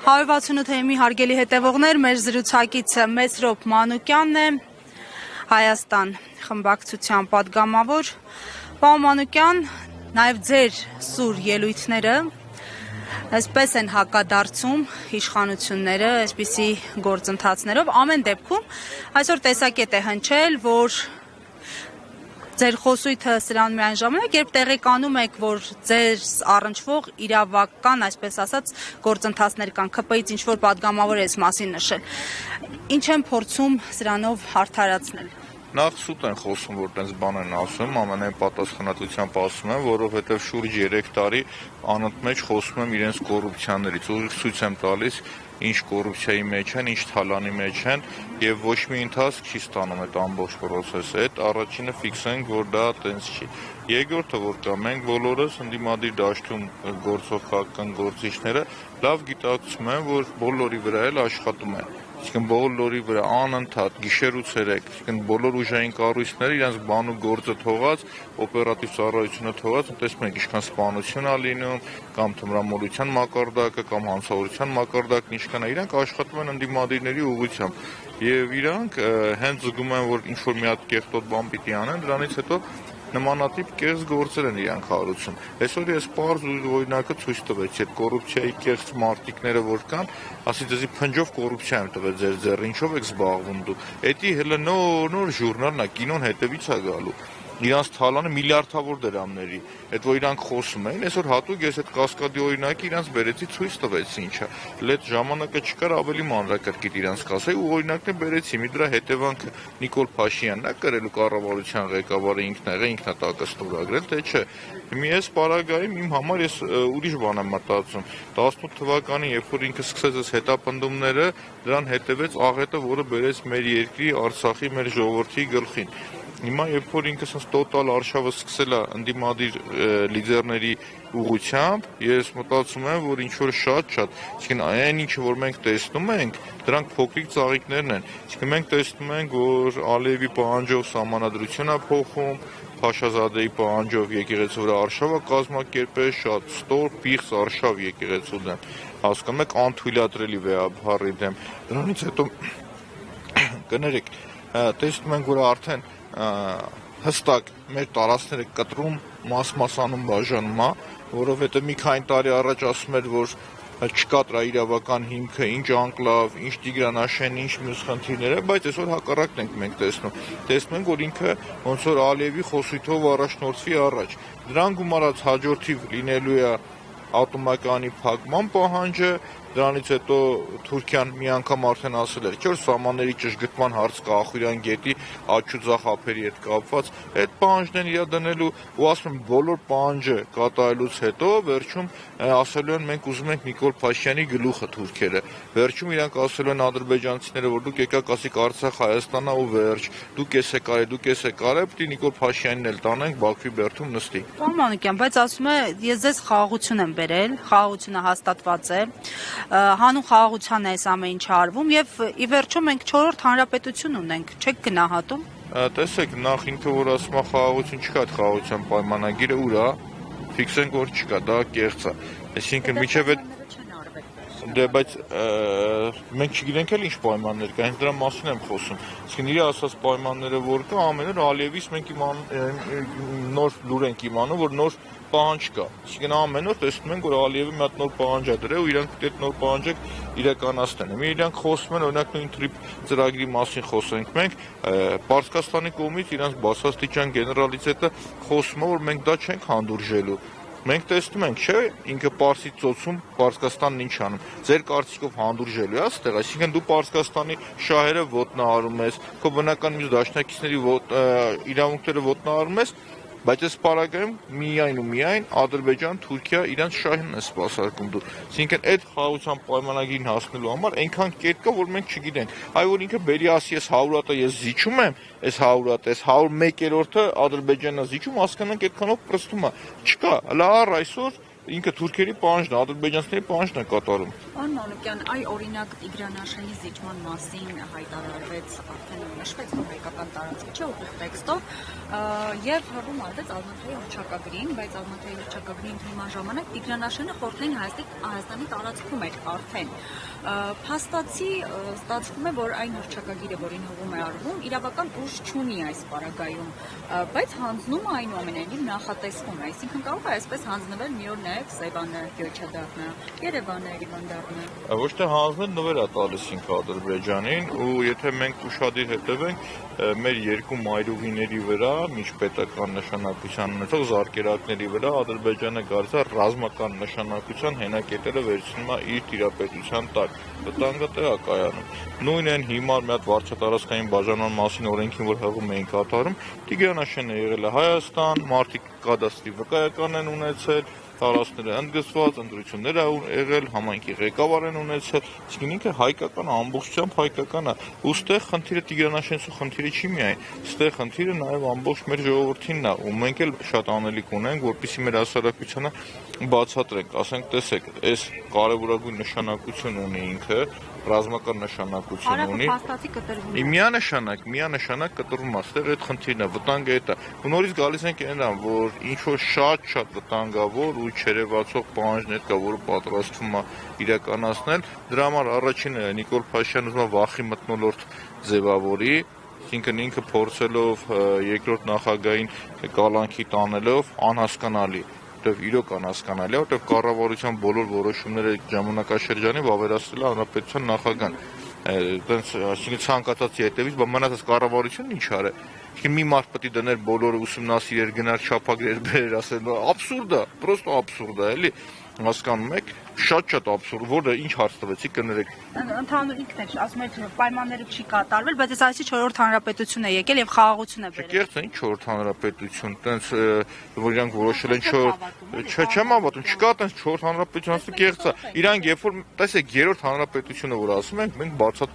168-ի հարգելի հետևողներ, մեր զրուցակիցը Մեսրոպ Մանուկյանն է, Հայաստան խմբակցության падգամավոր։ Պարոն Մանուկյան, նաև ձեր սուր ելույթները այսպես են հակադարձում իշխանությունները այսպիսի գործընթացներով։ Ամեն դեպքում այսօր տեսակետ է հնչել, որ ձեր խոսույթը սրան միայն ժամանակ, երբ տեղեկանում եք, որ ձեր առնչվող իրավական, այսպես ասած, գործընթացներ կան, ՔՊ-ից ինչ-որ падգամավոր է այս մասին նշել։ Ինչ են փորձում սրանով արդարացնել։ Նախ սուտ են խոսում, որ տենց բան են ասում, ամենայն պատասխանատվությամբ ասում են, որովհետև շուրջ 3 տարի անընդմեջ խոսում եմ իրենց կոռուպցիաներից, ուղիղ ցույց եմ տալիս, ինչ կոռուպցիայի մեջ են, ինչ թալանի մեջ են, եւ ոչ մի ընթացք չի ստանում այդ ամբողջ process-ը։ Այդ առաջինը ֆիքսենք, որ դա տենց չի։ Երկրորդը որ կա, մենք բոլորս ընդդիմադիր դաշտում գործող քաղաքական գործիչները լավ գիտակցում են, որ բոլորի վրա էլ աշխատում են։ Իսկ բոլորի վրա անընդհատ գիշեր ու ցերեկ, իսկ բոլոր ուժային կառույցները իրենց բան ու գործը թողած, օպերատիվ ծառայությունը թողած, տեսնում եք ինչքան սպանություն է լինում, կամ թմրամոլության մակարդակը, կամ հանցավորության մակարդակն ինչքան է, իրանք աշխատում են ընդդիմադիրների ուղղությամբ։ Եվ իրանք հենց զգում են, որ ինչ որ մի հատ կեղտոտ բան պիտի անեն, դրանից հետո նմանատիպ կեղծ գործեր են իրանք հարուցում։ Այսօր ես պարզ ու օրինակը ցույց տվեցի, այդ կոռուպցիայի կեղծ մարտիկները որ կան, ասի դեզի փնջով կոռուպցիա եմ տվել ձեր ձեռը, ինչով եք զբաղվում դու։ Էդի հələ նոր ժուրնալն է, կինոն հետևից է գալու։ Իրանց թալանը միլիարդավոր դրամների, այդ որ իրանք խոսում էին, այսօր հատուկ ես այդ կասկադի օրինակը իրանց բերեցի ցույց տվեցի ինչա։ Այդ ժամանակը չկար ավելի մանրակրկիտ իրանց կասեի ու օրինակն բերեցի, մի դրա հետևանքը Նիկոլ Փաշինյանն է կրել ու կառավարության ղեկավարը ինքն է եղել, ինքն է տակը ստորագրել, թե չէ։ Ես պարագայում իմ համար ես ուրիշ բան եմ մտածում։ 18 թվականին, երբ որ ինքը սկսեց այս հետապնդումները, դրան հետևեց աղետը, որը բերեց մեր երկրի, Արցախի, մեր ժողովրդի գլխին։ Հիմա երբ որ ինքը sense տոտալ արշավը սկսել է ընդդիմադիր լիդերների ուղղությամբ, ես մտածում եմ, որ ինչ որ շատ, իսկ այն ինչը որ մենք տեսնում ենք, դրանք փոքրիկ ծաղիկներն են։ Իսկ մենք տեսնում ենք, որ Ալիևի պահանջով սահմանադրություն է փոխում, Փաշազադեի պահանջով եկեղեցու վրա արշավ է կազմակերպել, շատ ստոր, պիղծ արշավ եկեղեցու դեմ։ Հասկանում եք, անթույլատրելի վեհապահարի դեմ։ Դրանից հետո կներեք, տեսնում ենք, որ արդեն հստակ մեր տարածքները կտրում, մաս-մասանում բաժանում է, որովհետև մի քանի տարի առաջ ասում էր, որ չկա դրա իրավական հիմքը, ինչ անկլավ, ինչ Տիգրանաշեն, ինչ մյուս խնդիրները, բայց այսօր հակառակն ենք մենք տեսնում։ Տեսնում ենք, որ ինքը ոնց որ Ալիևի խոսույթով առաջնորդվի առաջ։ Դրան գումարած հաջորդիվ լինելու է ատոմականի փակման պահանջը, դրանից հետո Թուրքիան մի անգամ արդեն ասել էր, չէ՞ որ սահմանների ճշգրտման հարց կա Ախուրյան գետի աչուձախ ափերի հետ կապված, այդ պահանջն իրա դնելու ու ասում եմ բոլոր պահանջը կատարելուց հետո վերջում ասելու են մենք ուզում ենք Նիկոլ Փաշինյանի գլուխը թուրքերը, վերջում իրանք ասելու են ադրբեջանցիները, որ դուք եկաք ասիք Արցախ Հայաստանն ու վերջ, դուք էս եք արել, պիտի Նիկոլ Փաշինյանին էլ տանենք Բաքվի բերդում նստի։ Պարոն Մանուկյան, բայց ասում է, ես ձեզ խաղաղություն եմ բերել, խաղաղությունը հաստատված է, հանուն խաղաղության է այս ամեն ինչը արվում եւ ի վերջո մենք 4-րդ հանրապետություն ունենք, չեք գնահատում։ Տեսեք, նախ ինքը որ ասում է խաղաղություն չկա, այդ խաղաղության պայմանագիրը ուր է, ֆիքսենք որ չկա, դա կեղծ է։ Այսինքն միջև այդ դե բայց մենք չգիտենք էլ ինչ պայմաններ կա, հենց դրա մասին եմ խոսում։ Իսկ իր ասած պայմանները որ կա, ամեն օր Ալիևից մենք նոր լուր ենք имանում, որ նոր պահանջ կա։ Իսկ ամեն օր տեսնում ենք, որ Ալիևը մի հատ նոր պահանջ է դրել ու իրանք այդ նոր պահանջը իրականացնեն։ Իրանք խոսում են, օրինակ նույն թրիփ ծրագրի մասին խոսենք մենք, Պարսկաստանի կողմից իրանք բացաստիճան գեներալիտետը խոսում է, որ մենք դա չենք հանդուրժելու։ Մենք տեսնում ենք, չէ՞, ինքը Պարսի ծոցում Պարսկաստանն ինչ անում։ Ձեր կարծիքով հանդուրժելու է այստեղ, այսինքն դու Պարսկաստանի շահերը ոտնահարում ես, քո բնական մյուս դաշնակիցների իրավունքները ոտնահարում ես, բայց այս պարագայում միայն ու միայն Ադրբեջան, Թուրքիա իրանց շահերն է սպասարկում դու։ Այսինքն այդ խաղաղության պայմանագիրն հասնելու համար այնքան կետ կա, որ մենք չգիտենք։ Այ որ ինքը բերի ասի, ես 100 հատ ես զիջում եմ, այս 100 հատ, այս 101-րդը Ադրբեջանն է զիջում, հասկանանք այդքանով պրստում է։ Չկա, լավ այսօր ինքը թուրքերի պահանջն է, ադրբեջանցիների պահանջն է կատարում։ Պարոն Մանուկյան, այ օրինակ Տիգրան զիջման մասին հայտարարվեց արդեն նշվեց, որ հայկական տարածք չէ ուղիղ տեքստով եւ հրում արվեց Ալմատայի հռչակագրին, բայց Ալմատայի հռչակագրի ընդունման ժամանակ Տիգրան խոսքին Հայաստանի տարածքում էր արդեն։ Փաստացի ստացվում է, որ այն հռչակագիրը, որին հողում է արվում, իրավական ուժ չունի այս պարագայում, բայց հանձնում այնուամենայնիվ նախատեսվում է, այսինքն կարող է այսպես հանձնվել մի օր նաև Սևանը, Գյոչադառնա, Երևանը, Երևանդառնա։ Ոչ թե հանձնել նվեր է տալիս ինքը Ադրբեջանին, ու եթե մենք ուշադիր հետևենք մեր երկու մայրուղիների վրա, միջպետական նշանակության ունեցող զարկերակների վրա Ադրբեջանը գալիս է ռազմական նշանակության հենակետերը վերցնում է իր տիրապետության տակ։ Վտանգը տեղ է կայանում։ Նույն են հիմար մի հատ վարչատարածքային բաժանման մասին օրենքին, որ հղում էին կատարում, Տիգրան եղել է Հայաստան, մարդիկ կադաստրի վկայական են ունեցել, տարածքները ընդգծված, ընտրություններ եղել, համայնքի ղեկավար են ունեցել, իսկ ինքը հայկական ամբողջությամբ հայկական է։ Ուստեղ խնդիրը Տիգրան խնդիրը չի միայն, ստեղ խնդիրը նաև ամբողջ մեր ժողովրդինն է, ու մենք էլ շատ անելիք ունենք, որպեսզի մեր հասարակությանը բացատրենք, ասենք, տեսեք, այս կարևորագույն նշանակություն ունի ինքը, ռազմական նշանակություն ունի։ Միանշանակ կտրվում է, ստեղ այդ խնդիրն է, վտանգը այդ է։ Ու նորից գալիս ենք այնան, որ ինչ որ շատ վտանգավոր ու չերևացող պահանջներ կա, որը պատրաստվում է իրականացնել։ Դրա համար առաջինը Նիկոլ Փաշինյանը ուզում է վախի մթնոլորտ ձևավորի, այսինքն ինքը փորձելով երկրորդ նախագահին կալանքի տանելով անհասկանալի, իրոք անհասկանալի է, որտեղ կառավարության բոլոր որոշումները ժամանակաշրջանին վավերացրել է հանրապետության նախագահան։ Այսինքն ցանկացած հետևից, բայց մնացած կառավարությունն ինչ արել։ Մի մարդ պետք է դներ բոլորը ուսումնասիրեր, գնար չափագրեր, բերեր, ասել, աբսուրդ է, պրոստո աբսուրդ է, էլի։ Հասկանում եք, շատ աբսուրդ, որը ինչ հարց տվեցի կներեք։ Ընդհանուր ինքն է, ասում եք, պայմանները չի կատարվել, բայց այս այսի 4-րդ հանրապետություն է եկել եւ խաղաղություն է բերել։ Չկեղծ է, ինչ 4-րդ հանրապետություն, տենց որ իրանք որոշել են 4, չեմ հավատում, չկա տենց 4-րդ հանրապետություն, ասում կեղծ է։ Իրանք երբ որ տեսեք 3-րդ հանրապետությունը որ ասում ենք, մենք բացատրում